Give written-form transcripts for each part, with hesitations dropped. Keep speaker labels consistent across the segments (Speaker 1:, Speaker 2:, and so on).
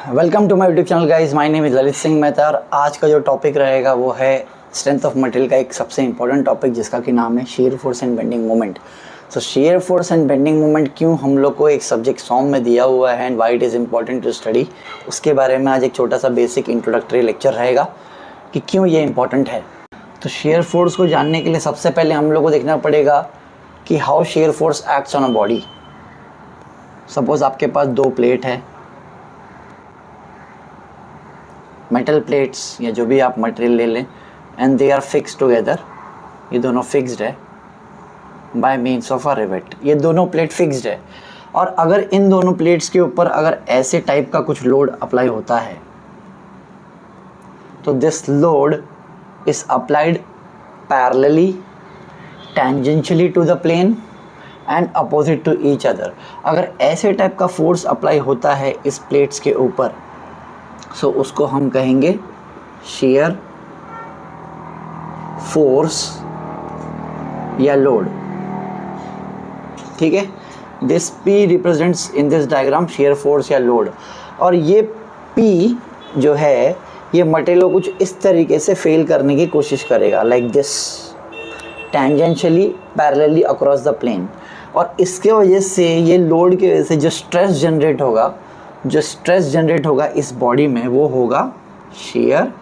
Speaker 1: Welcome to my YouTube channel guys, my name is Lalit Singh Mehta. और आज का जो टॉपिक रहेगा वो है स्ट्रेंथ ऑफ मटेरियल का एक सबसे इंपॉर्टेंट टॉपिक जिसका कि नाम है shear force and bending moment. So shear force and bending moment क्यों हम लोग को एक सब्जेक्ट फॉर्म में दिया हुआ है and why it is important to study, उसके बारे में आज एक छोटा सा बेसिक इंट्रोडक्टरी लेक्चर रहेगा कि क्यों ये इंपॉर्टेंट है। तो शेयर फोर्स को जानने के लिए सबसे पहले हम लोग को देखना पड़ेगा कि how shear force acts on a body. Suppose आपके पास दो प्लेट है, मेटल प्लेट्स या जो भी आप मटेरियल ले लें, and they are fix together. ये दोनों फिक्स्ड है by means of a rivet. ये दोनों प्लेट फिक्स्ड है और अगर इन दोनों प्लेट्स के ऊपर अगर ऐसे टाइप का कुछ लोड अप्लाई होता है तो this load is applied parallelly, tangentially to the plane and opposite to each other. अगर ऐसे टाइप का फोर्स अप्लाई होता है इस प्लेट्स के ऊपर सो उसको हम कहेंगे शेयर फोर्स या लोड। ठीक है, this P represents in this diagram shear force या लोड। और ये P जो है ये मटेरियल को कुछ इस तरीके से फेल करने की कोशिश करेगा, like this, tangentially parallelly across the plane. और इसके वजह से ये लोड की वजह से जो स्ट्रेस जनरेट होगा इस बॉडी में वो होगा शेयर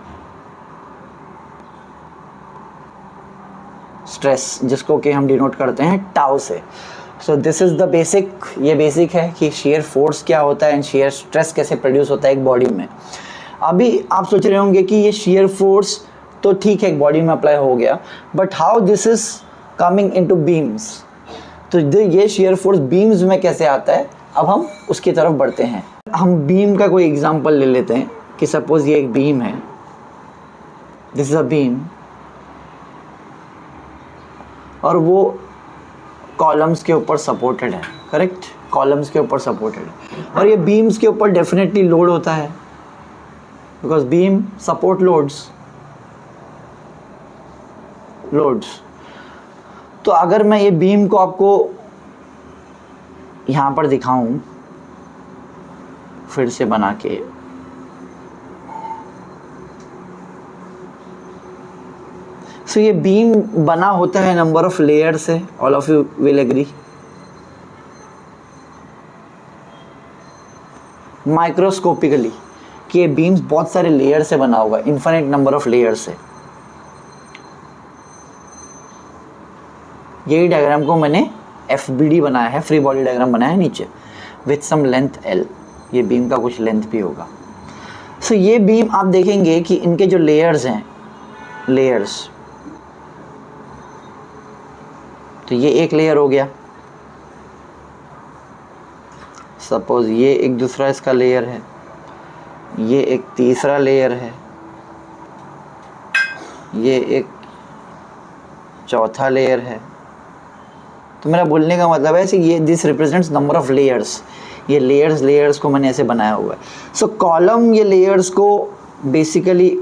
Speaker 1: स्ट्रेस, जिसको कि हम डिनोट करते हैं टाउ से। So this is the basic, ये बेसिक है कि शेयर फोर्स क्या होता है एंड शेयर स्ट्रेस कैसे प्रोड्यूस होता है एक बॉडी में। अभी आप सोच रहे होंगे कि ये शेयर फोर्स तो ठीक है एक बॉडी में अप्लाई हो गया, but how this is coming into beams. तो ये शेयर फोर्स बीम्स में कैसे आता है, अब हम उसकी तरफ बढ़ते हैं। हम बीम का कोई एग्जांपल ले लेते हैं कि सपोज ये एक बीम है, दिस इज अ बीम, और वो कॉलम्स के ऊपर सपोर्टेड है, करेक्ट, कॉलम्स के ऊपर सपोर्टेड है। और ये बीम्स के ऊपर डेफिनेटली लोड होता है बिकॉज बीम सपोर्ट लोड्स। तो अगर मैं ये बीम को आपको यहाँ पर दिखाऊं फिर से बना के, सो ये बीम बना होता है नंबर ऑफ लेयर से, all of you will agree. Microscopically कि ये बीम्स बहुत सारे लेयर से बना होगा, इन्फिनिट नंबर ऑफ लेयर से। यही डायग्राम को मैंने FBD बनाया है, फ्री बॉडी डायग्राम बनाया है नीचे, विथ सम लेंथ L। ये बीम का कुछ लेंथ भी होगा। सो ये बीम आप देखेंगे कि इनके जो लेयर्स हैं, लेयर्स, तो ये एक लेयर हो गया, सपोज ये एक दूसरा इसका लेयर है, ये एक तीसरा लेयर है, ये एक चौथा लेयर है। तो मेरा बोलने का मतलब है कि ये this represents number of layers. ये लेयर्स को मैंने ऐसे बनाया हुआ है। सो कॉलम ये लेयर्स को बेसिकली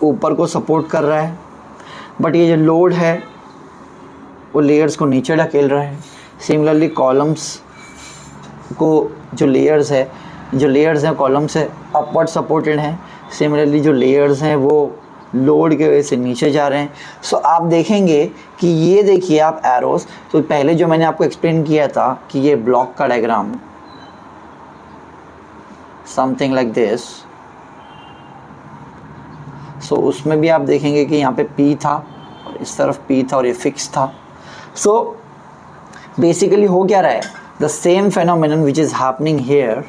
Speaker 1: ऊपर को सपोर्ट कर रहा है, बट ये जो लोड है वो लेयर्स को नीचे ढकेल रहा है। सिमिलरली कॉलम्स को जो लेयर्स हैं कॉलम से अपवर्ड सपोर्टेड हैं। सिमिलरली जो लेयर्स हैं वो लोड के वजह से नीचे जा रहे हैं। सो आप देखेंगे कि ये देखिए आप एरोस, तो पहले जो मैंने आपको एक्सप्लेन किया था कि ये ब्लॉक का डायग्राम समथिंग लाइक दिस, सो उसमें भी आप देखेंगे कि यहाँ पे P था और इस तरफ P था और ये फिक्स था। सो बेसिकली हो क्या रहा है, the same phenomenon which is happening here,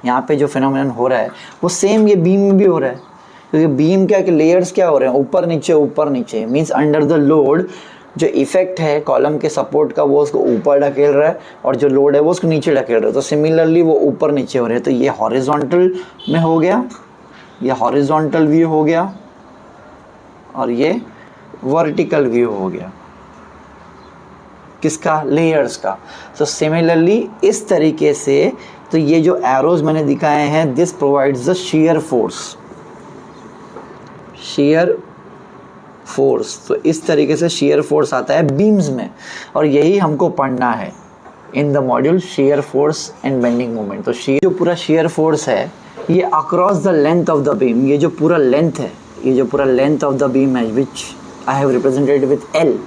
Speaker 1: यहाँ पे जो फेनोमेनन हो रहा है वो सेम ये बीम में भी हो रहा है। क्योंकि बीम क्या कि लेयर्स क्या हो रहे हैं, ऊपर नीचे मीन्स अंडर द लोड जो इफेक्ट है कॉलम के सपोर्ट का वो उसको ऊपर ढकेल रहा है और जो लोड है वो उसको नीचे ढकेल रहा है। तो सिमिलरली वो ऊपर नीचे हो रहे हैं। तो ये हॉरिजॉन्टल में हो गया, ये हॉरिजॉन्टल व्यू हो गया और ये वर्टिकल व्यू हो गया, किसका, लेयर्स का। सो सिमिलरली इस तरीके से तो ये जो एरोज मैंने दिखाए हैं this provides the shear force. तो इस तरीके से शेयर फोर्स आता है बीम्स में और यही हमको पढ़ना है in the module shear force and bending moment. तो जो पूरा शेयर फोर्स है ये across the length of the beam, ये जो पूरा लेंथ है, ये जो पूरा लेंथ ऑफ द बीम है which I have represented with L,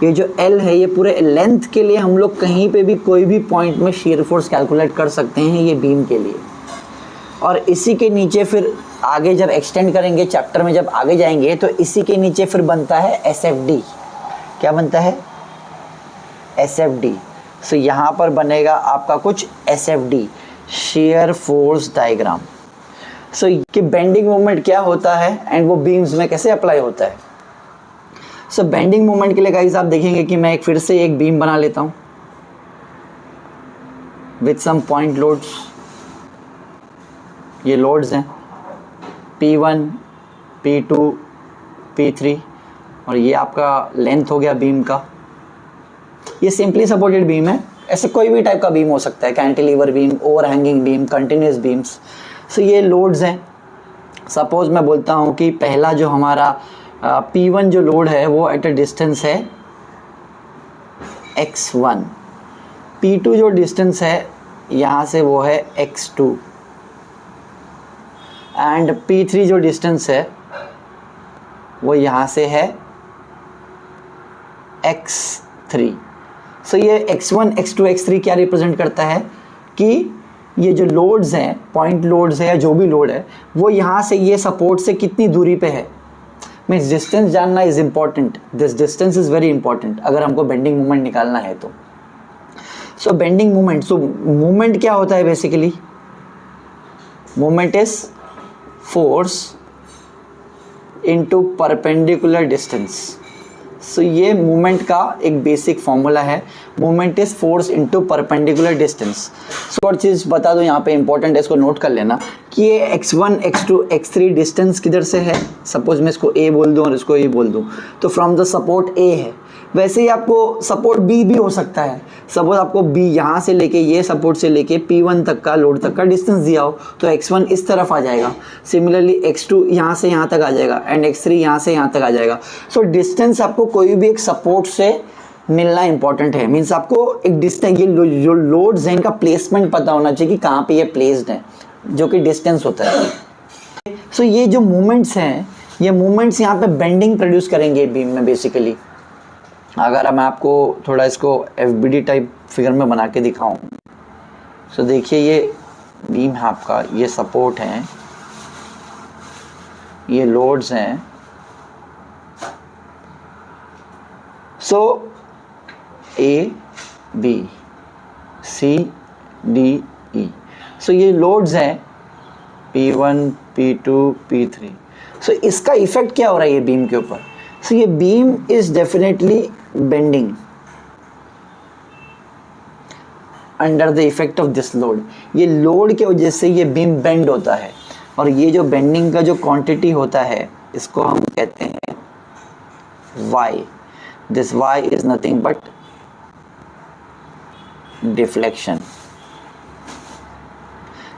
Speaker 1: ये जो एल है ये पूरे लेंथ के लिए हम लोग कहीं पे भी कोई भी पॉइंट में shear फोर्स कैलकुलेट कर सकते हैं ये बीम के लिए। और इसी के नीचे फिर आगे जब एक्सटेंड करेंगे चैप्टर में, जब आगे जाएंगे तो इसी के नीचे फिर बनता है SFD। क्या बनता है? SFD। सो यहाँ पर बनेगा आपका कुछ SFD, shear फोर्स डायग्राम। सो कि बेंडिंग मोमेंट क्या होता है एंड वो बीम्स में कैसे अप्लाई होता है। सो बेंडिंग मोमेंट के लिए गाइस आप देखेंगे कि मैं फिर से एक बीम बना लेता हूँ विथ सम पॉइंट लोड्स। ये लोड्स हैं P1, P2, P3 और ये आपका लेंथ हो गया बीम का। ये सिंपली सपोर्टेड बीम है, ऐसे कोई भी टाइप का बीम हो सकता है, cantilever beam, overhanging beam, continuous beams. So ये लोड्स हैं। सपोज मैं बोलता हूँ कि पहला जो हमारा P1 जो लोड है वो एट अ डिस्टेंस है x1, P2 जो डिस्टेंस है यहाँ से वो है x2 एंड P3 जो डिस्टेंस है वो यहाँ से है x3। सो ये x1, x2, x3 क्या रिप्रेजेंट करता है कि ये जो लोड्स हैं, पॉइंट लोड्स है या जो भी लोड है, वो यहाँ से ये सपोर्ट से कितनी दूरी पे है। मीन्स डिस्टेंस जानना is important, this distance is very important अगर हमको बेंडिंग मोमेंट निकालना है तो। So bending moment, so moment क्या होता है basically? Moment is force into perpendicular distance. So ये मूवमेंट का एक बेसिक फॉर्मूला है, movement is force into perpendicular distance. So और चीज़ बता दो यहाँ पे इंपॉर्टेंट है, इसको नोट कर लेना कि ये x1, x2, x3 डिस्टेंस किधर से है। सपोज मैं इसको a बोल दूँ और इसको e बोल दूँ तो फ्रॉम द सपोर्ट a है। वैसे ही आपको सपोर्ट b भी हो सकता है। सपोज आपको b यहाँ से लेके ये सपोर्ट से लेके P1 तक का लोड तक का डिस्टेंस दिया हो तो x1 इस तरफ आ जाएगा, सिमिलरली x2 यहाँ से यहाँ तक आ जाएगा एंड x3 यहाँ से यहाँ तक आ जाएगा। सो डिस्टेंस आपको कोई भी एक सपोर्ट से मिलना इंपॉर्टेंट है। मीन्स आपको एक डिस्टेंस, ये जो लोड्स हैं इनका प्लेसमेंट पता होना चाहिए कि कहाँ पे ये प्लेस्ड है, जो कि डिस्टेंस होता है। सो ये जो मूवमेंट्स हैं, ये मूवमेंट्स यहाँ पे बेंडिंग प्रोड्यूस करेंगे बीम में बेसिकली। अगर मैं आपको थोड़ा इसको FBD टाइप फिगर में बना के दिखाऊं, सो देखिए ये बीम है आपका, ये सपोर्ट हैं, ये लोड्स हैं। सो A, B, C, D, E। सो ये लोड्स हैं P1, P2, P3। सो इसका इफेक्ट क्या हो रहा है ये बीम के ऊपर? सो ये beam is definitely bending under the effect of this load. ये लोड के वजह से ये बीम बेंड होता है और ये जो बेंडिंग का जो क्वांटिटी होता है इसको हम कहते हैं y। This y is nothing but deflection.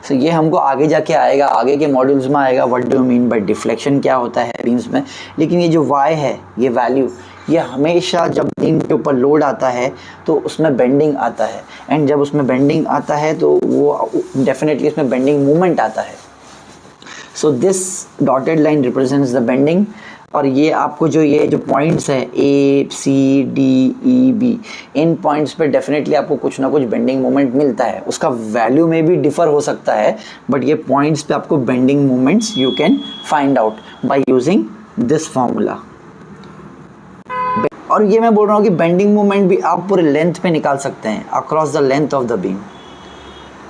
Speaker 1: So ये हमको आगे जाके आएगा, आगे के मॉड्यूल्स में आएगा what do you mean by deflection, क्या होता है बीम्स में। लेकिन ये जो y है, ये वैल्यू, ये हमेशा जब बीम के ऊपर लोड आता है तो उसमें बेंडिंग आता है एंड जब उसमें बेंडिंग आता है तो वो डेफिनेटली इसमें बेंडिंग मूवमेंट आता है। So this dotted line represents the bending. और ये आपको जो ये जो पॉइंट्स हैं A, C, D, E, B, in points पे डेफिनेटली आपको कुछ ना कुछ बेंडिंग मोमेंट मिलता है। उसका वैल्यू में भी डिफर हो सकता है बट ये पॉइंट्स पे आपको bending moments you can find out by using this formula. और ये मैं बोल रहा हूँ कि बेंडिंग मोमेंट भी आप पूरे लेंथ पे निकाल सकते हैं, across the length of the beam.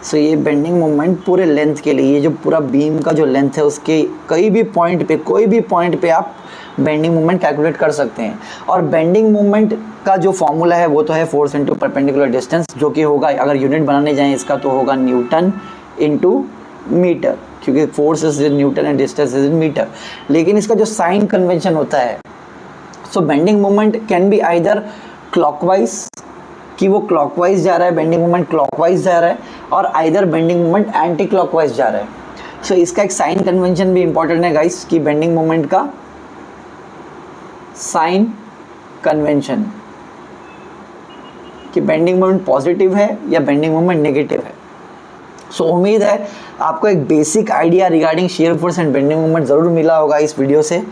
Speaker 1: So ये बेंडिंग मोमेंट पूरे लेंथ के लिए, ये जो पूरा बीम का जो लेंथ है उसके कई भी पॉइंट पे, कोई भी पॉइंट पे आप बेंडिंग मोमेंट कैलकुलेट कर सकते हैं। और बेंडिंग मोमेंट का जो फॉर्मूला है वो तो है फोर्स इनटू परपेंडिकुलर डिस्टेंस, जो कि होगा, अगर यूनिट बनाने जाएं इसका तो होगा न्यूटन इनटू मीटर, क्योंकि force is in newton and distance is in metre. लेकिन इसका जो साइन कन्वेंशन होता है, so bending moment can be either clockwise, कि वो क्लॉकवाइज जा रहा है, बेंडिंग मोमेंट क्लॉकवाइज जा रहा है, और either bending moment anti clockwise जा रहा है। सो इसका एक साइन कन्वेंशन भी इंपॉर्टेंट है गाइस, कि बेंडिंग मोमेंट का साइन कन्वेंशन, कि बेंडिंग मोमेंट पॉजिटिव है या बेंडिंग मोमेंट नेगेटिव है। सो उम्मीद है आपको एक basic idea regarding shear force and bending moment ज़रूर मिला होगा इस वीडियो से।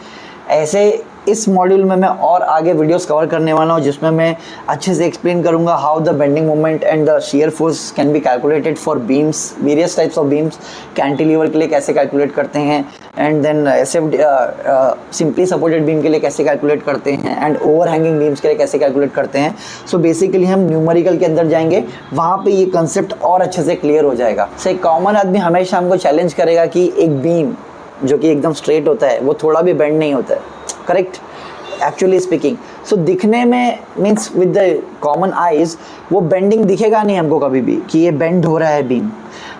Speaker 1: ऐसे इस मॉड्यूल में मैं और आगे वीडियोस कवर करने वाला हूँ जिसमें मैं अच्छे से एक्सप्लेन करूँगा how the bending moment and the shear force can be calculated for beams, various types of beams, cantilever के लिए कैसे कैलकुलेट करते हैं, एंड देन ऐसे सिंपली सपोर्टेड बीम के लिए कैसे कैलकुलेट करते हैं, एंड ओवर हैंगिंग बीम्स के लिए कैसे कैलकुलेट करते हैं। सो बेसिकली हम न्यूमेरिकल के अंदर जाएंगे, वहाँ पे ये कंसेप्ट और अच्छे से क्लियर हो जाएगा। सो एक कॉमन आदमी हमेशा हमको चैलेंज करेगा कि एक बीम जो कि एकदम स्ट्रेट होता है वो थोड़ा भी बेंड नहीं होता है, करेक्ट, एक्चुअली स्पीकिंग। सो दिखने में means with the common eyes वो बेंडिंग दिखेगा नहीं हमको कभी भी कि ये बेंड हो रहा है बीम,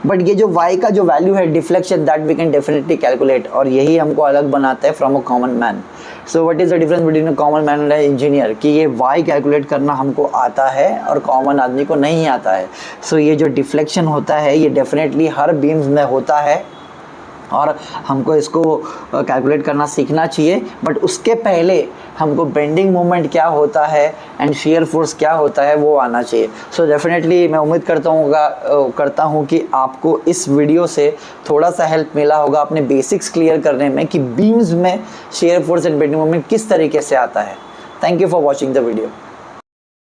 Speaker 1: बट ये जो y का जो वैल्यू है deflection, that we can definitely calculate, और यही हमको अलग बनाता है from a common man. So what is the difference between a common man and engineer, कि ये y कैलकुलेट करना हमको आता है और कॉमन आदमी को नहीं आता है। सो ये जो डिफ्लेक्शन होता है ये डेफिनेटली हर बीम्स में होता है और हमको इसको कैलकुलेट करना सीखना चाहिए, बट उसके पहले हमको बेंडिंग मोमेंट क्या होता है एंड शेयर फोर्स क्या होता है वो आना चाहिए। सो डेफिनेटली मैं उम्मीद करता हूँ कि आपको इस वीडियो से थोड़ा सा हेल्प मिला होगा अपने बेसिक्स क्लियर करने में कि बीम्स में shear force and bending moment किस तरीके से आता है। Thank you for watching the video.